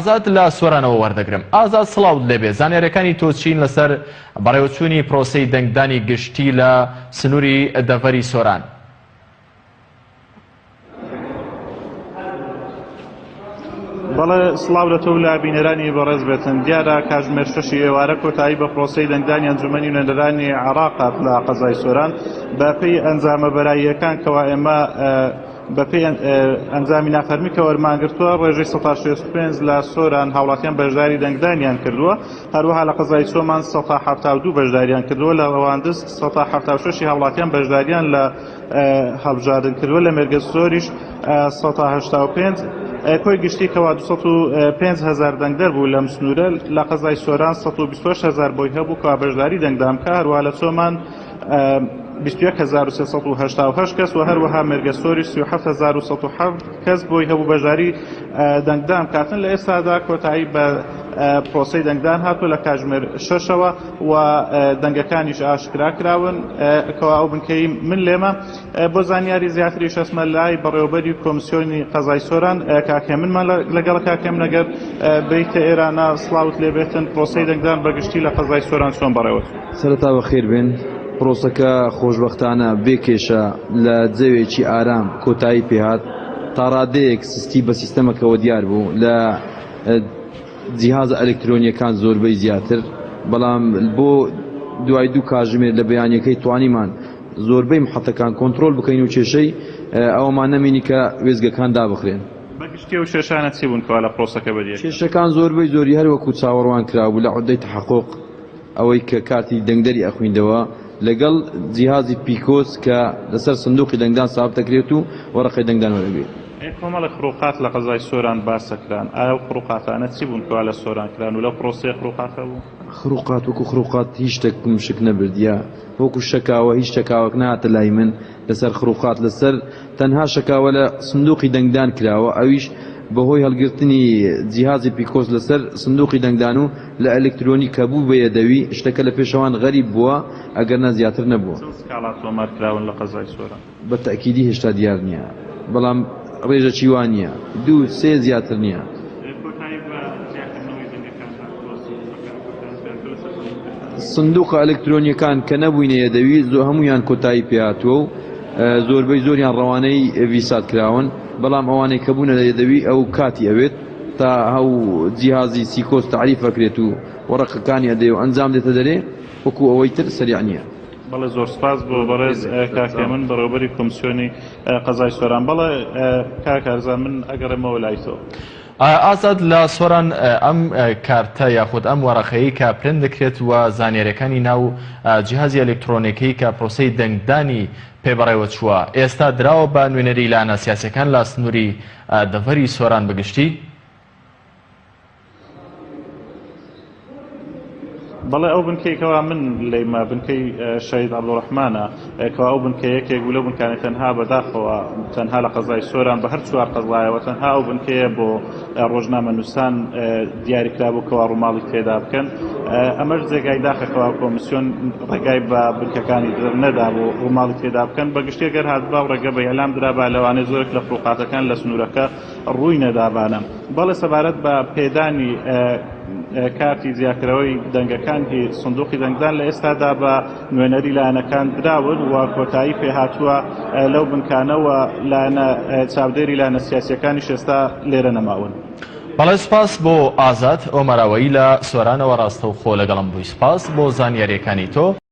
ئازاد لە سۆرانەوە وەردەگرم. ئازاد سڵاو لێبێ، زانیاریەکانی تۆ چین لەسەر بەڕێوەچوونی پرۆسەی دەنگدانی گشتی لە سنووری دەڤەری سۆران؟ بەڵێ سڵاو لە تۆ لە بینەرانی بەڕێز بێتن. دیارە کاتژمێر 6 ئێوارە کۆتایی بە پرۆسەی دەنگدانی ئەنجومەنی نوێنەرانی عێراقات لە قەزای سۆران بەپێی ئەنجامە بەراییەکان کەوا ئێمە بەپێی ئەنجامی نافەرمی کە وەرمانگرتووە ڕێژەی 165 لە سۆران هاوڵاتیان بەشداری دەنگدانیان کردووە، هەروەها لە قەزای چۆمان 172 بەشداریان کردووە، لە ڕەواندز 176 هاوڵاتیان بەشداریان لە هەڵبژاردن کردووە، لە مێرگە زۆریش 185 کۆی گشتی کەوا 205,000 دەنگدەر بوو لەم سنوورە. لە قەزای سۆران 128,000 بۆی هەبوو کەوا بەشداری دەنگدامکە، هەروەها لە چۆمان 21,388 کەس و هەروەها مێرگە سۆریش 37,107 کەس بۆی هەبوو بەشداری دەنگدان کاتن. لە ئێستادا کۆتایی بە پرۆسەی دەنگدان هاتووە لە کاتژمێر 6ەوە و دەنگەکانیش ئاشکرا کراون کەوا ئەو بنکەی من لێمە. بۆ زانیاری زیاتری شەسمە لای بەڕێوەبەری کۆمیسیۆنی قەزای سۆران کاکێمنمان لەگەڵ کاکێم نەگەر بیتە ئێرانە سڵاوت لێبێتن پرۆسەی دەنگدان بەگشتی لە قەزای سۆران چۆن بەڕێوەچوو؟ سەرەتا بەخێر بێن. پرۆسەکە خۆشبەختانە بێکێشە لە جەوێکی ئارام کۆتایی پێهات تا ڕادەیەک سستی بە سیستەمەکەەوە دیار بوو لە جیهازە ئەلکترۆنیەکان زۆربەی زیاتر، بەڵام بۆ دوای دوو کاتژمێر لە بەیانیەکەی توانیمان زۆربەی محەتەکان کۆنتترۆل بکەین و کێشەی ئەوەمان نەمینی کە وێزگەکان دابخرێن. بەگشتی و شێشانە چی بوون کەوا لە پرۆسەکە بەدیێت؟ کێشەکان زۆربەی زۆری هەروەکو چاوەڕوان کرابوو لە عودەی تەحقوق ئەوەی کە کارتی دەنگدەری ئەخویندەوە لەگەڵ جیهازی پیکۆس کە لەسەر سندوقی دەنگدان ساب دەکرێت و وەرەقەی دەنگدان وەرەگرێت. کۆمەڵە خڕوقات لە قەزای سۆران باسەکران، ئایا خڕوقاتانە چی بوون کەوا لە سۆران کران و لەو پرۆسەیە خڕوقاتە بوو؟ خڕوقات وەکو خڕوقات هیچ شتێک مشک نەبردیە، وەکو شەکاوە هیچ شەکاوەک نهاتە لای من لەسەر خڕوقات، لەسەر تەنها شەکاوە لە سندوقی دەنگدان کراوە، ئەویش بەهۆی هەڵگرتنی جیهازی پیکۆس لەسەر سندوقی دەنگدان و لە ئەلکترۆنی کە بوو بەیەدەوی شتەکە لە پێشەوان غەریب بووە ئەگەر نە زیاتر نەبووە. سکاڵات تۆمارکراون لە قەزای سۆران بە تەکیدی هێشتا دیار نییە، بەڵام ڕێژە چیوان نییە، 2-3 زیاتر نییە. سندوقە ئەلکترۆنیەکان کە نەبووینە یەدەوی هەمویان کۆتایی پێهاتووە و زۆربەی زۆریان ڕەوانەی ڤیسات کراون، بەڵام ئەوانەی کە بوونە لە یەدەوی ئەو کاتی ئەوێت تا هەو جیهازی سیکۆس تعریف ئەکرێت و وەرەقەکانی ئەدەی و ئەنجام دێتە دەرێ وەکو ئەوەی تر سەریع نییە. بەڵێ زۆر سپاس بۆ بەڕێز کاکێمن بەڕێوەبەری کۆمیسیۆنی قەزای سۆران. بەڵێ کاکارزان من ئەگەڕێمەوە لای تۆ. ئازاد لە سۆران ئەم کارتە یاخود ئەم وەرەقەیە کە پرێن دەکرێت و زانیاریەکانی ناو جیهازی ئەلکترۆنیکەی کە پرۆسەی دەنگدانی پێبەڕێوە چووە ئێستا دراوە بە نوێنەری لایەنە سیاسیەکان لە سنووری دەڤەری سۆران بەگشتی؟ بەڵێ ئەو بنکەیەکەوە من لەیمە بنکەی شەهید عەبدوڕەحمانە کەوا ئەو بنکەیەکێک بوو لەو بنکانە تەنها بەداخەوە تەنها لە قەزای سۆران بە هەر 4 قەزایەوە تەنها ئەو بنکەیە بۆ ڕۆژنامە نووسان دیاریکرابوو کەوا ڕووماڵی تێدا بکەن. ئەمەش جێگای داخەکەوە کۆمیسیۆن ڕێگای بە بنکەکانی نەدا بۆ ڕووماڵی تێدا بکەن. بەگشتی گەر هاتبا و ڕێگە بە ئێلام درابا لەوانەیە زۆرێک لە فڕوقاتەکان لە سنوورەکە ڕووی نەدابانە. بەڵێ سەبارەت بە پێدانی کارتی زیاکرەوەی دەنگەکانی سندوقی دەنگدان لە ئێستادا بە نوێنەری لایەنەکان دراون و کۆتایی پێهاتووە لەو بنکانەوە لایەنە چاودێری لایەنە سیاسیەکانیش ئێستا لێرە نەماون. بەڵێ سپاس بۆ ئازاد ئۆمەراوەیی لە سۆرانەوە ڕاستەوخۆ لەگەڵم بووی. سپاس بۆ زانیاریەکانی تۆ.